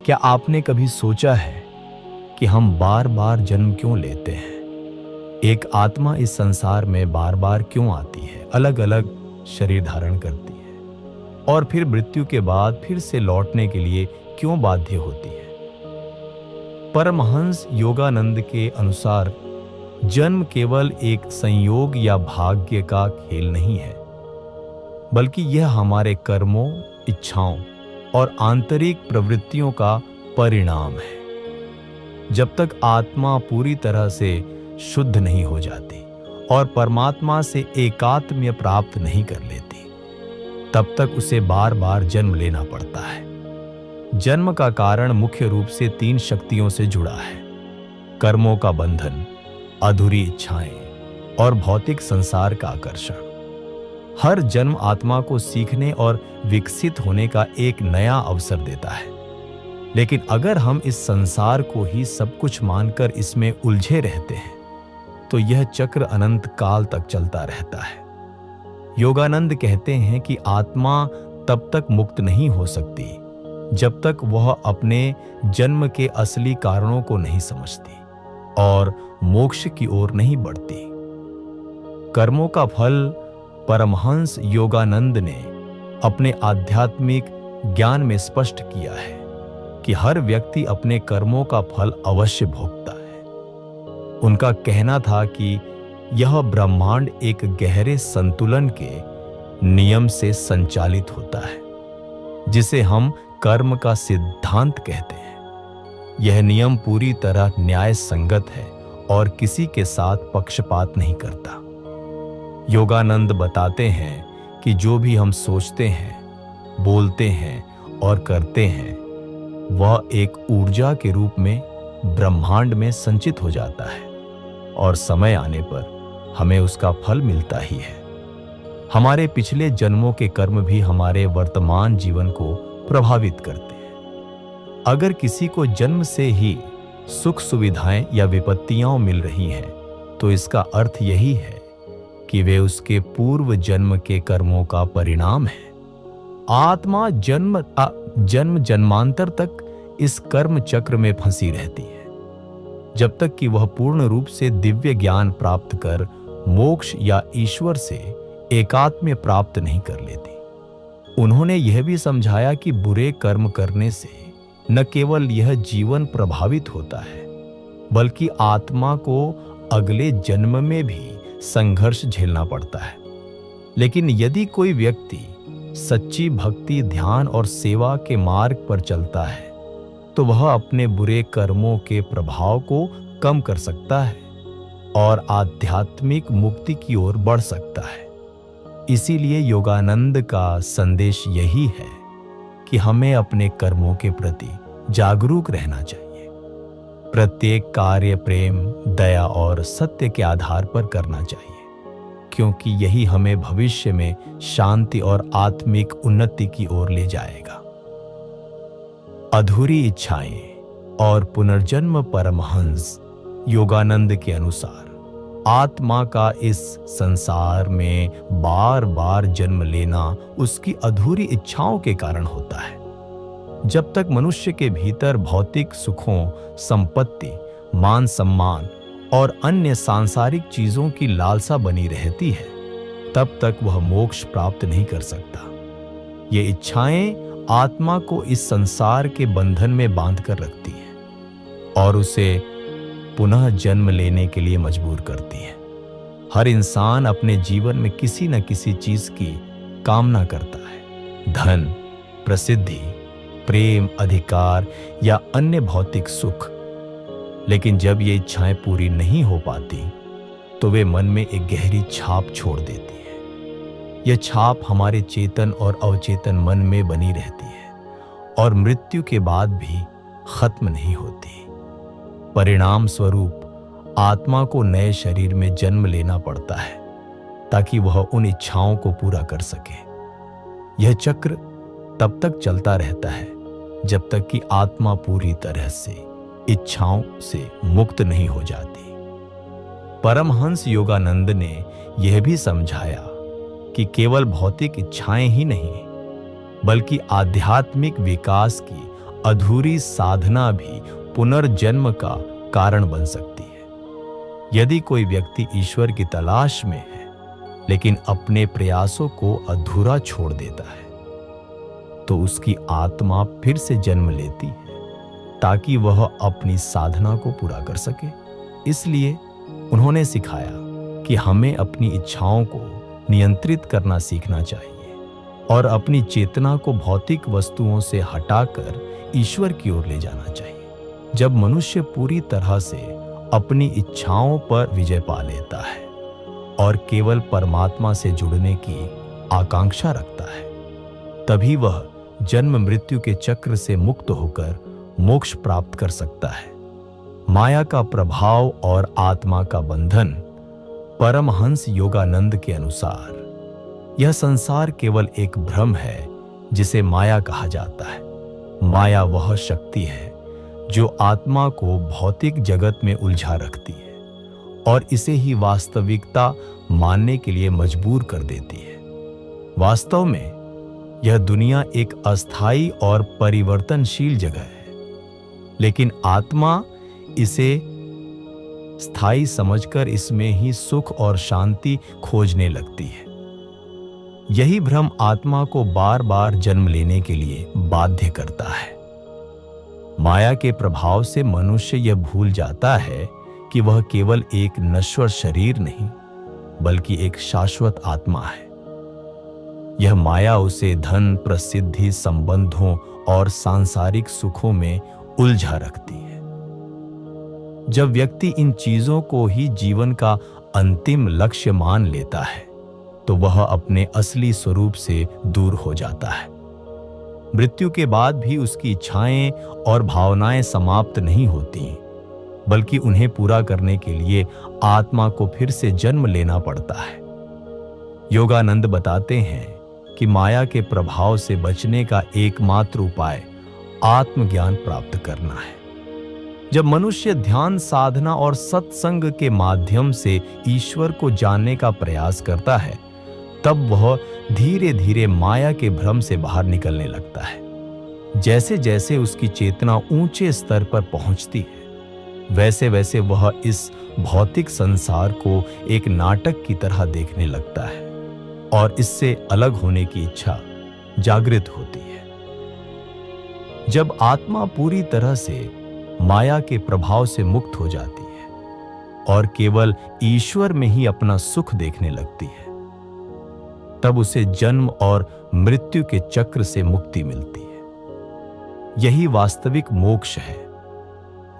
क्या आपने कभी सोचा है कि हम बार बार जन्म क्यों लेते हैं? एक आत्मा इस संसार में बार बार क्यों आती है, अलग अलग शरीर धारण करती है और फिर मृत्यु के बाद फिर से लौटने के लिए क्यों बाध्य होती है? परमहंस योगानंद के अनुसार जन्म केवल एक संयोग या भाग्य का खेल नहीं है, बल्कि यह हमारे कर्मों, इच्छाओं और आंतरिक प्रवृत्तियों का परिणाम है। जब तक आत्मा पूरी तरह से शुद्ध नहीं हो जाती और परमात्मा से एकात्म्य प्राप्त नहीं कर लेती, तब तक उसे बार बार जन्म लेना पड़ता है। जन्म का कारण मुख्य रूप से 3 शक्तियों से जुड़ा है: कर्मों का बंधन, अधूरी इच्छाएं और भौतिक संसार का आकर्षण। हर जन्म आत्मा को सीखने और विकसित होने का एक नया अवसर देता है, लेकिन अगर हम इस संसार को ही सब कुछ मानकर इसमें उलझे रहते हैं तो यह चक्र अनंत काल तक चलता रहता है। योगानंद कहते हैं कि आत्मा तब तक मुक्त नहीं हो सकती जब तक वह अपने जन्म के असली कारणों को नहीं समझती और मोक्ष की ओर नहीं बढ़ती। कर्मों का फल परमहंस योगानंद ने अपने आध्यात्मिक ज्ञान में स्पष्ट किया है कि हर व्यक्ति अपने कर्मों का फल अवश्य भोगता है। उनका कहना था कि यह ब्रह्मांड एक गहरे संतुलन के नियम से संचालित होता है, जिसे हम कर्म का सिद्धांत कहते हैं। यह नियम पूरी तरह न्याय संगत है और किसी के साथ पक्षपात नहीं करता। योगानंद बताते हैं कि जो भी हम सोचते हैं, बोलते हैं और करते हैं, वह एक ऊर्जा के रूप में ब्रह्मांड में संचित हो जाता है और समय आने पर हमें उसका फल मिलता ही है। हमारे पिछले जन्मों के कर्म भी हमारे वर्तमान जीवन को प्रभावित करते हैं। अगर किसी को जन्म से ही सुख सुविधाएं या विपत्तियां मिल रही हैं, तो इसका अर्थ यही है कि वे उसके पूर्व जन्म के कर्मों का परिणाम है। आत्मा जन्म जन्मांतर तक इस कर्म चक्र में फंसी रहती है, जब तक कि वह पूर्ण रूप से दिव्य ज्ञान प्राप्त कर मोक्ष या ईश्वर से एकात्म्य प्राप्त नहीं कर लेती। उन्होंने यह भी समझाया कि बुरे कर्म करने से न केवल यह जीवन प्रभावित होता है, बल्कि आत्मा को अगले जन्म में भी संघर्ष झेलना पड़ता है। लेकिन यदि कोई व्यक्ति सच्ची भक्ति, ध्यान और सेवा के मार्ग पर चलता है, तो वह अपने बुरे कर्मों के प्रभाव को कम कर सकता है और आध्यात्मिक मुक्ति की ओर बढ़ सकता है। इसीलिए योगानंद का संदेश यही है कि हमें अपने कर्मों के प्रति जागरूक रहना चाहिए। प्रत्येक कार्य प्रेम, दया और सत्य के आधार पर करना चाहिए, क्योंकि यही हमें भविष्य में शांति और आत्मिक उन्नति की ओर ले जाएगा। अधूरी इच्छाएं और पुनर्जन्म। परमहंस योगानंद के अनुसार आत्मा का इस संसार में बार बार जन्म लेना उसकी अधूरी इच्छाओं के कारण होता है। जब तक मनुष्य के भीतर भौतिक सुखों, संपत्ति, मान सम्मान और अन्य सांसारिक चीजों की लालसा बनी रहती है, तब तक वह मोक्ष प्राप्त नहीं कर सकता। ये इच्छाएं आत्मा को इस संसार के बंधन में बांध कर रखती हैं और उसे पुनः जन्म लेने के लिए मजबूर करती है। हर इंसान अपने जीवन में किसी न किसी चीज की कामना करता है: धन, प्रसिद्धि, प्रेम, अधिकार या अन्य भौतिक सुख। लेकिन जब ये इच्छाएं पूरी नहीं हो पाती, तो वे मन में एक गहरी छाप छोड़ देती है। यह छाप हमारे चेतन और अवचेतन मन में बनी रहती है और मृत्यु के बाद भी खत्म नहीं होती। परिणाम स्वरूप आत्मा को नए शरीर में जन्म लेना पड़ता है ताकि वह उन इच्छाओं को पूरा कर सके। यह चक्र तब तक चलता रहता है जब तक कि आत्मा पूरी तरह से इच्छाओं से मुक्त नहीं हो जाती। परमहंस योगानंद ने यह भी समझाया कि केवल भौतिक इच्छाएं ही नहीं, बल्कि आध्यात्मिक विकास की अधूरी साधना भी पुनर्जन्म का कारण बन सकती है। यदि कोई व्यक्ति ईश्वर की तलाश में है लेकिन अपने प्रयासों को अधूरा छोड़ देता है, तो उसकी आत्मा फिर से जन्म लेती है ताकि वह अपनी साधना को पूरा कर सके। इसलिए उन्होंने सिखाया कि हमें अपनी इच्छाओं को नियंत्रित करना सीखना चाहिए और अपनी चेतना को भौतिक वस्तुओं से हटाकर ईश्वर की ओर ले जाना चाहिए। जब मनुष्य पूरी तरह से अपनी इच्छाओं पर विजय पा लेता है और केवल परमात्मा से जुड़ने की आकांक्षा रखता है, तभी वह जन्म मृत्यु के चक्र से मुक्त होकर मोक्ष प्राप्त कर सकता है। माया का प्रभाव और आत्मा का बंधन। परमहंस योगानंद के अनुसार यह संसार केवल एक भ्रम है जिसे माया कहा जाता है। माया वह शक्ति है जो आत्मा को भौतिक जगत में उलझा रखती है और इसे ही वास्तविकता मानने के लिए मजबूर कर देती है। वास्तव में यह दुनिया एक अस्थायी और परिवर्तनशील जगह है, लेकिन आत्मा इसे स्थायी समझकर इसमें ही सुख और शांति खोजने लगती है। यही भ्रम आत्मा को बार बार जन्म लेने के लिए बाध्य करता है। माया के प्रभाव से मनुष्य यह भूल जाता है कि वह केवल एक नश्वर शरीर नहीं, बल्कि एक शाश्वत आत्मा है। यह माया उसे धन, प्रसिद्धि, संबंधों और सांसारिक सुखों में उलझा रखती है। जब व्यक्ति इन चीजों को ही जीवन का अंतिम लक्ष्य मान लेता है, तो वह अपने असली स्वरूप से दूर हो जाता है। मृत्यु के बाद भी उसकी इच्छाएं और भावनाएं समाप्त नहीं होती, बल्कि उन्हें पूरा करने के लिए आत्मा को फिर से जन्म लेना पड़ता है। योगानंद बताते हैं कि माया के प्रभाव से बचने का एकमात्र उपाय आत्मज्ञान प्राप्त करना है। जब मनुष्य ध्यान, साधना और सत्संग के माध्यम से ईश्वर को जानने का प्रयास करता है, तब वह धीरे धीरे माया के भ्रम से बाहर निकलने लगता है। जैसे जैसे उसकी चेतना ऊंचे स्तर पर पहुंचती है, वैसे वैसे वह इस भौतिक संसार को एक नाटक की तरह देखने लगता है और इससे अलग होने की इच्छा जागृत होती है। जब आत्मा पूरी तरह से माया के प्रभाव से मुक्त हो जाती है और केवल ईश्वर में ही अपना सुख देखने लगती है, तब उसे जन्म और मृत्यु के चक्र से मुक्ति मिलती है। यही वास्तविक मोक्ष है,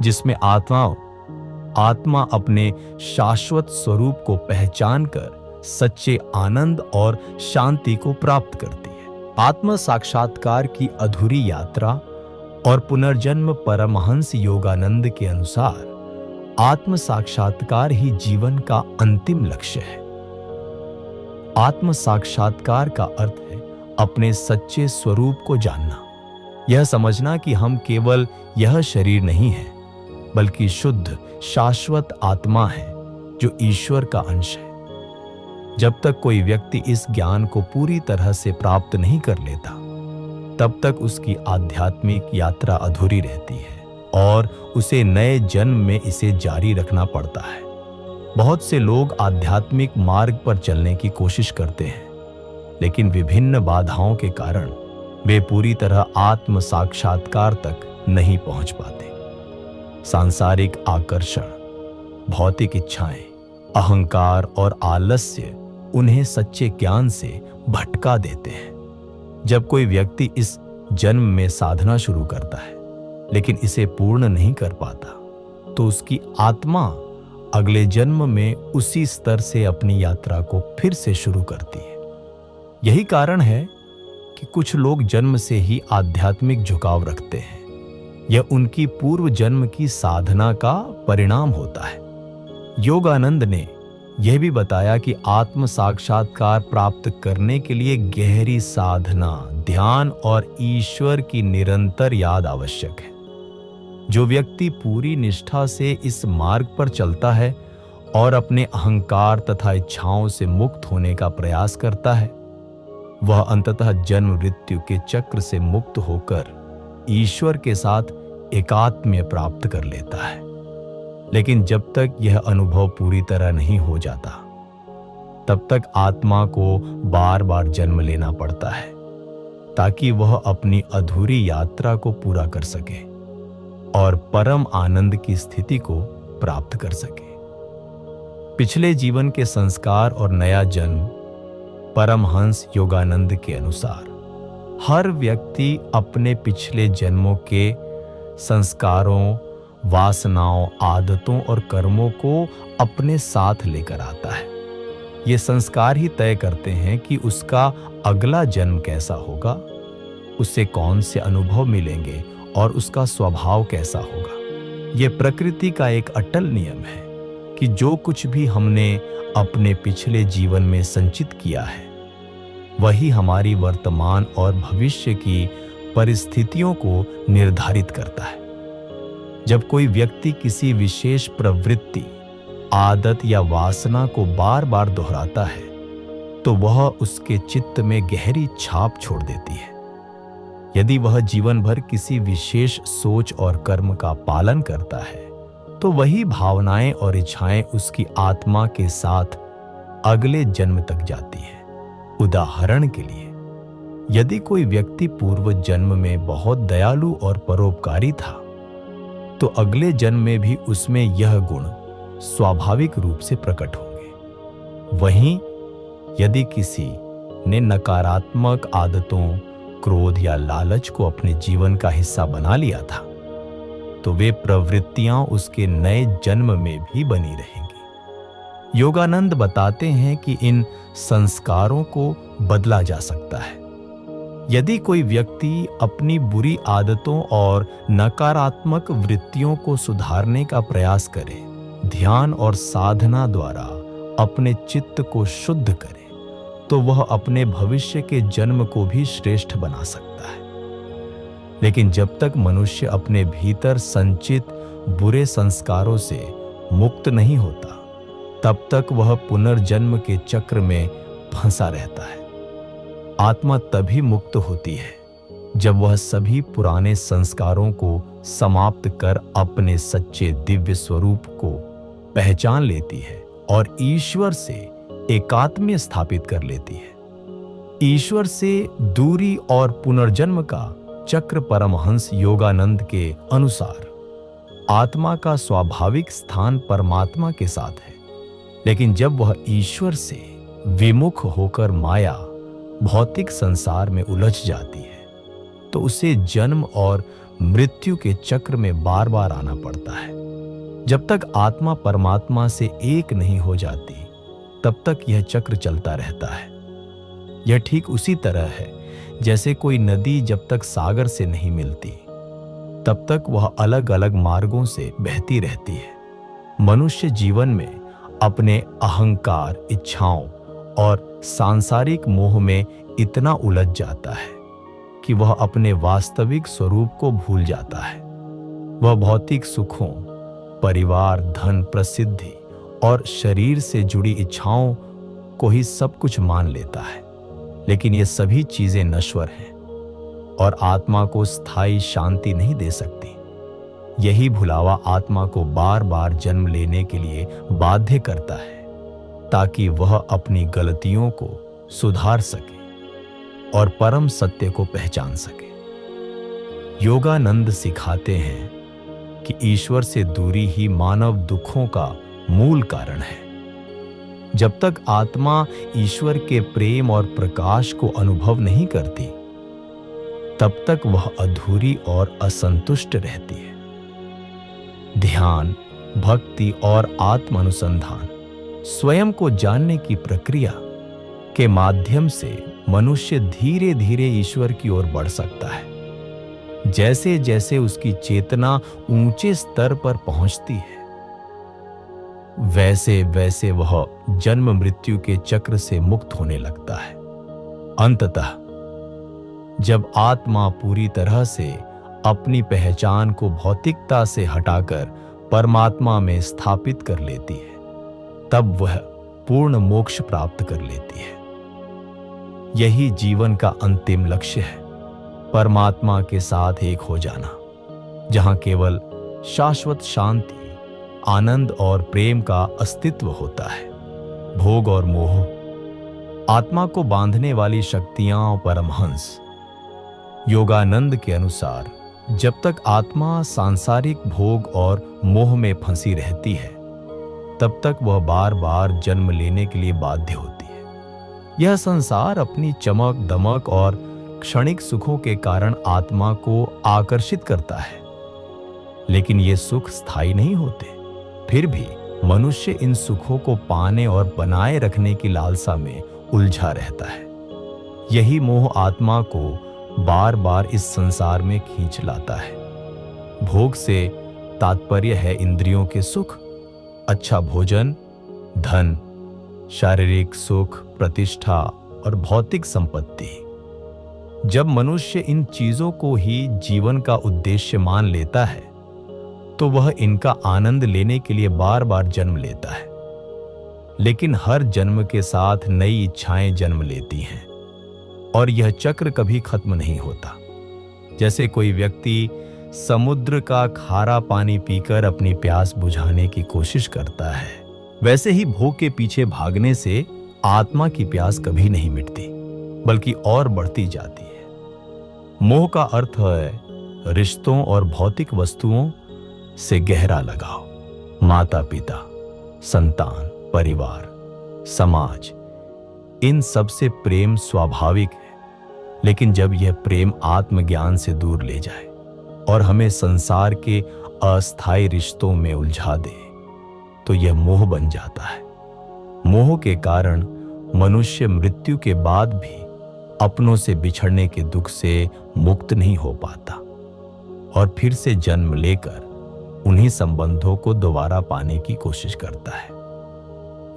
जिसमें आत्मा अपने शाश्वत स्वरूप को पहचानकर सच्चे आनंद और शांति को प्राप्त करती है। आत्म साक्षात्कार की अधूरी यात्रा और पुनर्जन्म। परमहंस योगानंद के अनुसार आत्म साक्षात्कार ही जीवन का अंतिम लक्ष्य है। आत्म साक्षात्कार का अर्थ है अपने सच्चे स्वरूप को जानना, यह समझना कि हम केवल यह शरीर नहीं है, बल्कि शुद्ध शाश्वत आत्मा है जो ईश्वर का अंश है। जब तक कोई व्यक्ति इस ज्ञान को पूरी तरह से प्राप्त नहीं कर लेता, तब तक उसकी आध्यात्मिक यात्रा अधूरी रहती है और उसे नए जन्म में इसे जारी रखना पड़ता है। बहुत से लोग आध्यात्मिक मार्ग पर चलने की कोशिश करते हैं, लेकिन विभिन्न बाधाओं के कारण वे पूरी तरह आत्म साक्षात्कार तक नहीं पहुंच पाते। सांसारिक आकर्षण, भौतिक इच्छाएं, अहंकार और आलस्य उन्हें सच्चे ज्ञान से भटका देते हैं। जब कोई व्यक्ति इस जन्म में साधना शुरू करता है, लेकिन इसे पूर्ण नहीं कर पाता, तो उसकी आत्मा अगले जन्म में उसी स्तर से अपनी यात्रा को फिर से शुरू करती है। यही कारण है कि कुछ लोग जन्म से ही आध्यात्मिक झुकाव रखते हैं। यह उनकी पूर्व जन्म की साधना का परिणाम होता है। योगानंद ने यह भी बताया कि आत्म साक्षात्कार प्राप्त करने के लिए गहरी साधना, ध्यान और ईश्वर की निरंतर याद आवश्यक है। जो व्यक्ति पूरी निष्ठा से इस मार्ग पर चलता है और अपने अहंकार तथा इच्छाओं से मुक्त होने का प्रयास करता है, वह अंततः जन्म मृत्यु के चक्र से मुक्त होकर ईश्वर के साथ एकात्म्य प्राप्त कर लेता है। लेकिन जब तक यह अनुभव पूरी तरह नहीं हो जाता, तब तक आत्मा को बार बार जन्म लेना पड़ता है, ताकि वह अपनी अधूरी यात्रा को पूरा कर सके और परम आनंद की स्थिति को प्राप्त कर सके। पिछले जीवन के संस्कार और नया जन्म। परमहंस योगानंद के अनुसार हर व्यक्ति अपने पिछले जन्मों के संस्कारों, वासनाओं, आदतों और कर्मों को अपने साथ लेकर आता है। ये संस्कार ही तय करते हैं कि उसका अगला जन्म कैसा होगा, उससे कौन से अनुभव मिलेंगे और उसका स्वभाव कैसा होगा। ये प्रकृति का एक अटल नियम है कि जो कुछ भी हमने अपने पिछले जीवन में संचित किया है, वही हमारी वर्तमान और भविष्य की परिस्थितियों को निर्धारित करता है। जब कोई व्यक्ति किसी विशेष प्रवृत्ति, आदत या वासना को बार बार दोहराता है, तो वह उसके चित्त में गहरी छाप छोड़ देती है। यदि वह जीवन भर किसी विशेष सोच और कर्म का पालन करता है, तो वही भावनाएं और इच्छाएं उसकी आत्मा के साथ अगले जन्म तक जाती है। उदाहरण के लिए, यदि कोई व्यक्ति पूर्व जन्म में बहुत दयालु और परोपकारी था, तो अगले जन्म में भी उसमें यह गुण स्वाभाविक रूप से प्रकट होंगे। वहीं यदि किसी ने नकारात्मक आदतों, क्रोध या लालच को अपने जीवन का हिस्सा बना लिया था, तो वे प्रवृत्तियां उसके नए जन्म में भी बनी रहेंगी। योगानंद बताते हैं कि इन संस्कारों को बदला जा सकता है। यदि कोई व्यक्ति अपनी बुरी आदतों और नकारात्मक वृत्तियों को सुधारने का प्रयास करे, ध्यान और साधना द्वारा अपने चित्त को शुद्ध करे, तो वह अपने भविष्य के जन्म को भी श्रेष्ठ बना सकता है। लेकिन जब तक मनुष्य अपने भीतर संचित बुरे संस्कारों से मुक्त नहीं होता, तब तक वह पुनर्जन्म के चक्र में फंसा रहता है। आत्मा तभी मुक्त होती है जब वह सभी पुराने संस्कारों को समाप्त कर अपने सच्चे दिव्य स्वरूप को पहचान लेती है और ईश्वर से एकात्म्य स्थापित कर लेती है। ईश्वर से दूरी और पुनर्जन्म का चक्र। परमहंस योगानंद के अनुसार आत्मा का स्वाभाविक स्थान परमात्मा के साथ है, लेकिन जब वह ईश्वर से विमुख होकर माया, भौतिक संसार में उलझ जाती है, तो उसे जन्म और मृत्यु के चक्र में बार बार आना पड़ता है। जब तक आत्मा परमात्मा से एक नहीं हो जाती, तब तक यह चक्र चलता रहता है। यह ठीक उसी तरह है जैसे कोई नदी जब तक सागर से नहीं मिलती, तब तक वह अलग अलग मार्गों से बहती रहती है। मनुष्य जीवन में अपने अहंकार, इच्छाओं और सांसारिक मोह में इतना उलझ जाता है कि वह अपने वास्तविक स्वरूप को भूल जाता है। वह भौतिक सुखों, परिवार, धन, प्रसिद्धि और शरीर से जुड़ी इच्छाओं को ही सब कुछ मान लेता है। लेकिन ये सभी चीजें नश्वर हैं और आत्मा को स्थायी शांति नहीं दे सकती। यही भुलावा आत्मा को बार बार जन्म लेने के लिए बाध्य करता है, ताकि वह अपनी गलतियों को सुधार सके और परम सत्य को पहचान सके। योगानंद सिखाते हैं कि ईश्वर से दूरी ही मानव दुखों का मूल कारण है। जब तक आत्मा ईश्वर के प्रेम और प्रकाश को अनुभव नहीं करती, तब तक वह अधूरी और असंतुष्ट रहती है। ध्यान, भक्ति और आत्म अनुसंधान, स्वयं को जानने की प्रक्रिया के माध्यम से मनुष्य धीरे धीरे ईश्वर की ओर बढ़ सकता है। जैसे जैसे उसकी चेतना ऊंचे स्तर पर पहुंचती है, वैसे वैसे वह जन्म मृत्यु के चक्र से मुक्त होने लगता है। अंततः जब आत्मा पूरी तरह से अपनी पहचान को भौतिकता से हटाकर परमात्मा में स्थापित कर लेती है, तब वह पूर्ण मोक्ष प्राप्त कर लेती है। यही जीवन का अंतिम लक्ष्य है। परमात्मा के साथ एक हो जाना, जहां केवल शाश्वत शांति, आनंद और प्रेम का अस्तित्व होता है। भोग और मोह, आत्मा को बांधने वाली शक्तियां। परमहंस योगानंद के अनुसार जब तक आत्मा सांसारिक भोग और मोह में फंसी रहती है, तब तक वह बार बार जन्म लेने के लिए बाध्य होती है। यह संसार अपनी चमक दमक और क्षणिक सुखों के कारण आत्मा को आकर्षित करता है, लेकिन ये सुख स्थायी नहीं होते। फिर भी मनुष्य इन सुखों को पाने और बनाए रखने की लालसा में उलझा रहता है। यही मोह आत्मा को बार बार इस संसार में खींच लाता है। भोग से तात्पर्य है इंद्रियों के सुख, अच्छा भोजन, धन, शारीरिक सुख, प्रतिष्ठा और भौतिक संपत्ति। जब मनुष्य इन चीजों को ही जीवन का उद्देश्य मान लेता है, तो वह इनका आनंद लेने के लिए बार बार जन्म लेता है। लेकिन हर जन्म के साथ नई इच्छाएं जन्म लेती हैं और यह चक्र कभी खत्म नहीं होता। जैसे कोई व्यक्ति समुद्र का खारा पानी पीकर अपनी प्यास बुझाने की कोशिश करता है, वैसे ही भोग के पीछे भागने से आत्मा की प्यास कभी नहीं मिटती, बल्कि और बढ़ती जाती है। मोह का अर्थ है रिश्तों और भौतिक वस्तुओं से गहरा लगाव। माता पिता, संतान, परिवार, समाज, इन सब से प्रेम स्वाभाविक है। लेकिन जब यह प्रेम आत्मज्ञान से दूर ले जाए और हमें संसार के अस्थायी रिश्तों में उलझा दे, तो यह मोह बन जाता है। मोह के कारण मनुष्य मृत्यु के बाद भी अपनों से बिछड़ने के दुख से मुक्त नहीं हो पाता और फिर से जन्म लेकर उन्हीं संबंधों को दोबारा पाने की कोशिश करता है।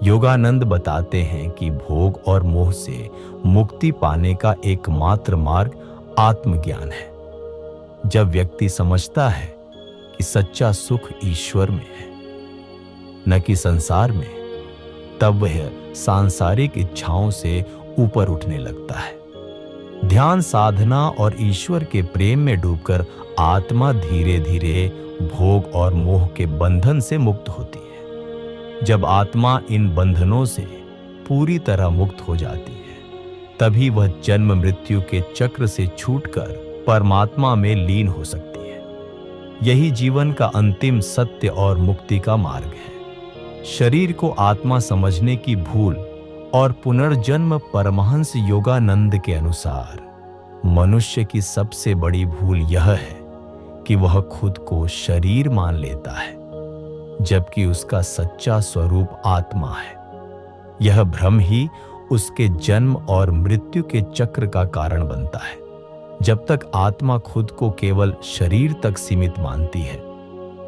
योगानंद बताते हैं कि भोग और मोह से मुक्ति पाने का एकमात्र मार्ग आत्मज्ञान है। जब व्यक्ति समझता है कि सच्चा सुख ईश्वर में है, न कि संसार में, तब वह सांसारिक इच्छाओं से ऊपर उठने लगता है। ध्यान साधना और ईश्वर के प्रेम में डूबकर आत्मा धीरे धीरे भोग और मोह के बंधन से मुक्त होती है। जब आत्मा इन बंधनों से पूरी तरह मुक्त हो जाती है, तभी वह जन्म मृत्यु के चक्र से छूटकर परमात्मा में लीन हो सकती है। यही जीवन का अंतिम सत्य और मुक्ति का मार्ग है। शरीर को आत्मा समझने की भूल और पुनर्जन्म। परमहंस योगानंद के अनुसार मनुष्य की सबसे बड़ी भूल यह है कि वह खुद को शरीर मान लेता है, जबकि उसका सच्चा स्वरूप आत्मा है। यह भ्रम ही उसके जन्म और मृत्यु के चक्र का कारण बनता है। जब तक आत्मा खुद को केवल शरीर तक सीमित मानती है,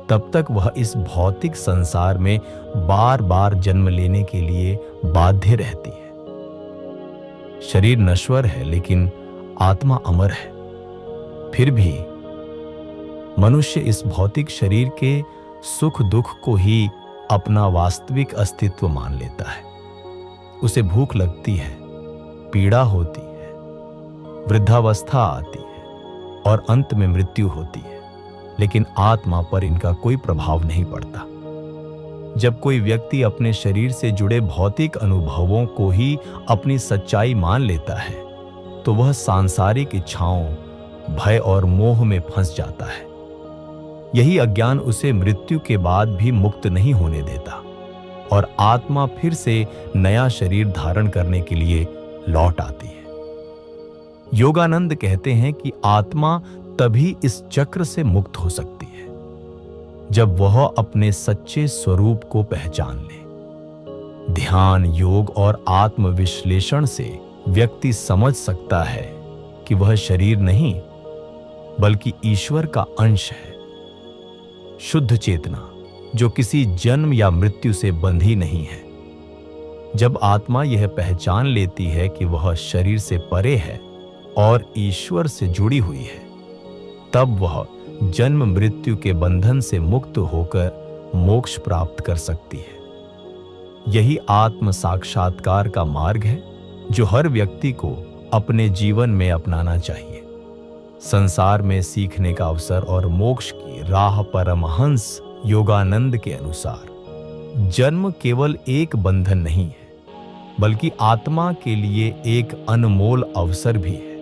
तब तक वह इस भौतिक संसार में बार बार जन्म लेने के लिए बाध्य रहती है। शरीर नश्वर है, लेकिन आत्मा अमर है। फिर भी मनुष्य इस भौतिक शरीर के सुख दुख को ही अपना वास्तविक अस्तित्व मान लेता है। उसे भूख लगती है, पीड़ा होती है, वृद्धावस्था आती है और अंत में मृत्यु होती है, लेकिन आत्मा पर इनका कोई प्रभाव नहीं पड़ता। जब कोई व्यक्ति अपने शरीर से जुड़े भौतिक अनुभवों को ही अपनी सच्चाई मान लेता है, तो वह सांसारिक इच्छाओं, भय और मोह में फंस जाता है। यही अज्ञान उसे मृत्यु के बाद भी मुक्त नहीं होने देता और आत्मा फिर से नया शरीर धारण करने के लिए लौट आती है। योगानंद कहते हैं कि आत्मा तभी इस चक्र से मुक्त हो सकती है जब वह अपने सच्चे स्वरूप को पहचान ले। ध्यान, योग और आत्मविश्लेषण से व्यक्ति समझ सकता है कि वह शरीर नहीं, बल्कि ईश्वर का अंश है। शुद्ध चेतना जो किसी जन्म या मृत्यु से बंधी नहीं है। जब आत्मा यह पहचान लेती है कि वह शरीर से परे है और ईश्वर से जुड़ी हुई है, तब वह जन्म मृत्यु के बंधन से मुक्त होकर मोक्ष प्राप्त कर सकती है। यही आत्म साक्षात्कार का मार्ग है जो हर व्यक्ति को अपने जीवन में अपनाना चाहिए। संसार में सीखने का अवसर और मोक्ष की राह परमहंस योगानंद के अनुसार जन्म केवल एक बंधन नहीं है, बल्कि आत्मा के लिए एक अनमोल अवसर भी है।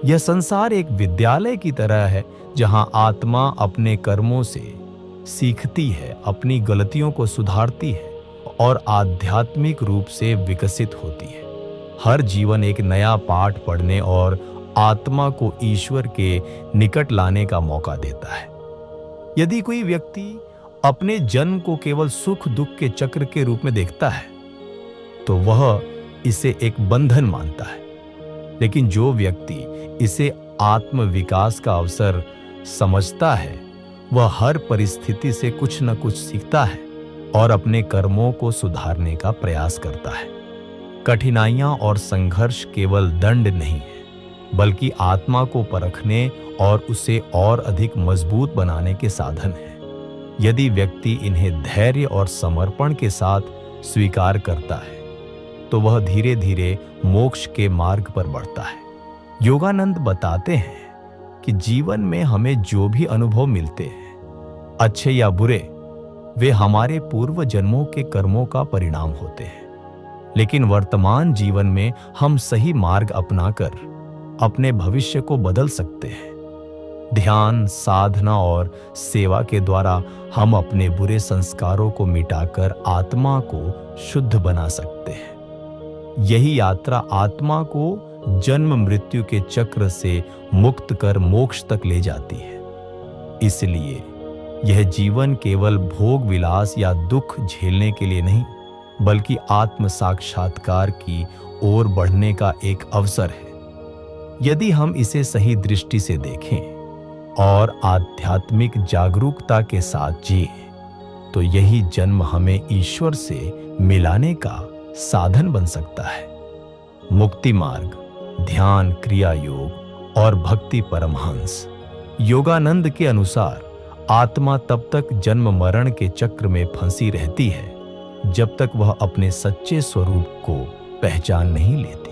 यह संसार एक विद्यालय की तरह है, जहां आत्मा अपने कर्मों से सीखती है, अपनी गलतियों को सुधारती है और आध्यात्मिक रूप से विकसित होती है। हर जीवन एक नया पाठ पढ़ने और आत्मा को ईश्वर के निकट लाने का मौका देता है। यदि कोई व्यक्ति अपने जन्म को केवल सुख दुख के चक्र के रूप में देखता है, तो वह इसे एक बंधन मानता है। लेकिन जो व्यक्ति इसे आत्म विकास का अवसर समझता है, वह हर परिस्थिति से कुछ न कुछ सीखता है और अपने कर्मों को सुधारने का प्रयास करता है। कठिनाइयां और संघर्ष केवल दंड नहीं है, बल्कि आत्मा को परखने और उसे और अधिक मजबूत बनाने के साधन है। यदि व्यक्ति इन्हें धैर्य और समर्पण के साथ स्वीकार करता है, तो वह धीरे धीरे मोक्ष के मार्ग पर बढ़ता है। योगानंद बताते हैं कि जीवन में हमें जो भी अनुभव मिलते हैं, अच्छे या बुरे, वे हमारे पूर्व जन्मों के कर्मों का परिणाम होते हैं। लेकिन वर्तमान जीवन में हम सही मार्ग अपनाकर अपने भविष्य को बदल सकते हैं। ध्यान, साधना और सेवा के द्वारा हम अपने बुरे संस्कारों को मिटाकर आत्मा को शुद्ध बना सकते हैं। यही यात्रा आत्मा को जन्म मृत्यु के चक्र से मुक्त कर मोक्ष तक ले जाती है। इसलिए यह जीवन केवल भोग विलास या दुख झेलने के लिए नहीं, बल्कि आत्म साक्षात्कार की ओर बढ़ने का एक अवसर है। यदि हम इसे सही दृष्टि से देखें और आध्यात्मिक जागरूकता के साथ जिए, तो यही जन्म हमें ईश्वर से मिलाने का साधन बन सकता है। मुक्ति मार्ग, ध्यान, क्रिया योग और भक्ति परमहंस योगानंद के अनुसार आत्मा तब तक जन्म मरण के चक्र में फंसी रहती है, जब तक वह अपने सच्चे स्वरूप को पहचान नहीं लेती।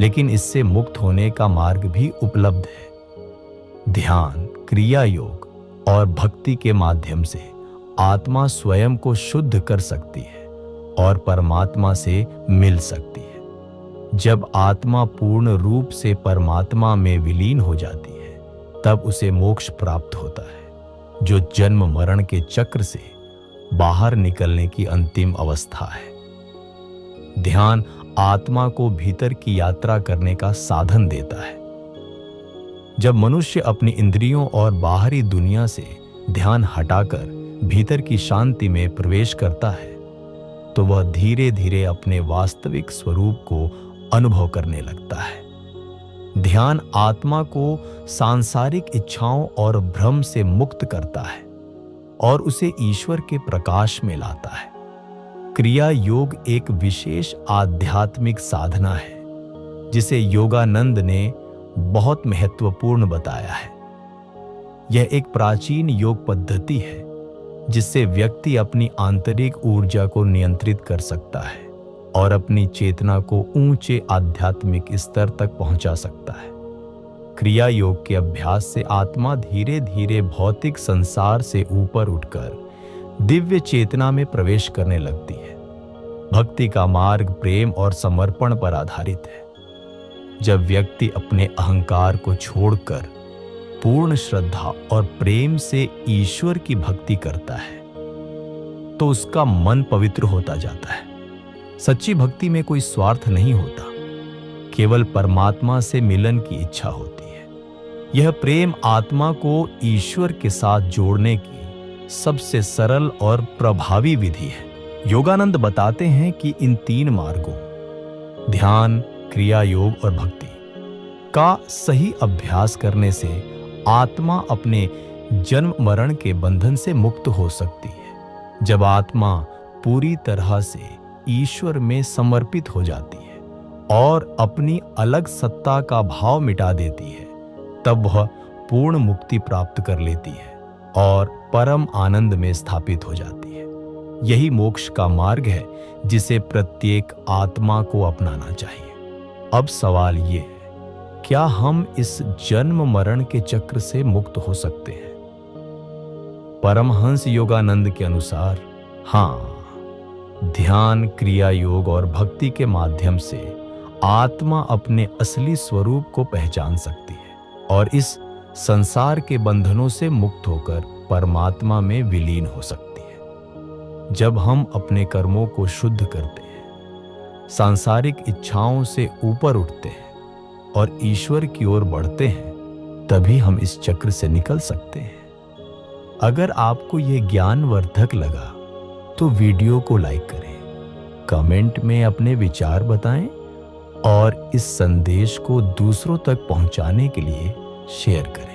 लेकिन इससे मुक्त होने का मार्ग भी उपलब्ध है। ध्यान, क्रिया योग और भक्ति के माध्यम से आत्मा स्वयं को शुद्ध कर सकती है और परमात्मा से मिल सकती है। जब आत्मा पूर्ण रूप से परमात्मा में विलीन हो जाती है, तब उसे मोक्ष प्राप्त होता है, जो जन्म मरण के चक्र से बाहर निकलने की अंतिम अवस्था है। ध्यान आत्मा को भीतर की यात्रा करने का साधन देता है। जब मनुष्य अपनी इंद्रियों और बाहरी दुनिया से ध्यान हटाकर भीतर की शांति में प्रवेश करता है, तो वह धीरे धीरे अपने वास्तविक स्वरूप को अनुभव करने लगता है। ध्यान आत्मा को सांसारिक इच्छाओं और भ्रम से मुक्त करता है और उसे ईश्वर के प्रकाश में लाता है। क्रिया योग एक विशेष आध्यात्मिक साधना है, जिसे योगानंद ने बहुत महत्वपूर्ण बताया है। यह एक प्राचीन योग पद्धति है, जिससे व्यक्ति अपनी आंतरिक ऊर्जा को नियंत्रित कर सकता है और अपनी चेतना को ऊंचे आध्यात्मिक स्तर तक पहुंचा सकता है। क्रिया योग के अभ्यास से आत्मा धीरे धीरे भौतिक संसार से ऊपर उठकर दिव्य चेतना में प्रवेश करने लगती है। भक्ति का मार्ग प्रेम और समर्पण पर आधारित है। जब व्यक्ति अपने अहंकार को छोड़कर पूर्ण श्रद्धा और प्रेम से ईश्वर की भक्ति करता है, तो उसका मन पवित्र होता जाता है। सच्ची भक्ति में कोई स्वार्थ नहीं होता, केवल परमात्मा से मिलन की इच्छा होती है। यह प्रेम आत्मा को ईश्वर के साथ जोड़ने की सबसे सरल और प्रभावी विधि है। योगानंद बताते हैं कि इन तीन मार्गों, ध्यान, क्रिया योग और भक्ति का सही अभ्यास करने से आत्मा अपने जन्म मरण के बंधन से मुक्त हो सकती है। जब आत्मा पूरी तरह से ईश्वर में समर्पित हो जाती है और अपनी अलग सत्ता का भाव मिटा देती है, तब वह पूर्ण मुक्ति प्राप्त कर लेती है और परम आनंद में स्थापित हो जाती है। यही मोक्ष का मार्ग है, जिसे प्रत्येक आत्मा को अपनाना चाहिए। अब सवाल ये है क्या हम इस जन्म मरण के चक्र से मुक्त हो सकते हैं? परमहंस योगानंद के अनुसार हाँ, ध्यान, क्रिया योग और भक्ति के माध्यम से आत्मा अपने असली स्वरूप को पहचान सकती है और इस संसार के बंधनों से मुक्त होकर परमात्मा में विलीन हो सकती है। जब हम अपने कर्मों को शुद्ध करते हैं, सांसारिक इच्छाओं से ऊपर उठते हैं और ईश्वर की ओर बढ़ते हैं, तभी हम इस चक्र से निकल सकते हैं। अगर आपको यह ज्ञानवर्धक लगा तो वीडियो को लाइक करें, कमेंट में अपने विचार बताएं और इस संदेश को दूसरों तक पहुंचाने के लिए शेयर करें।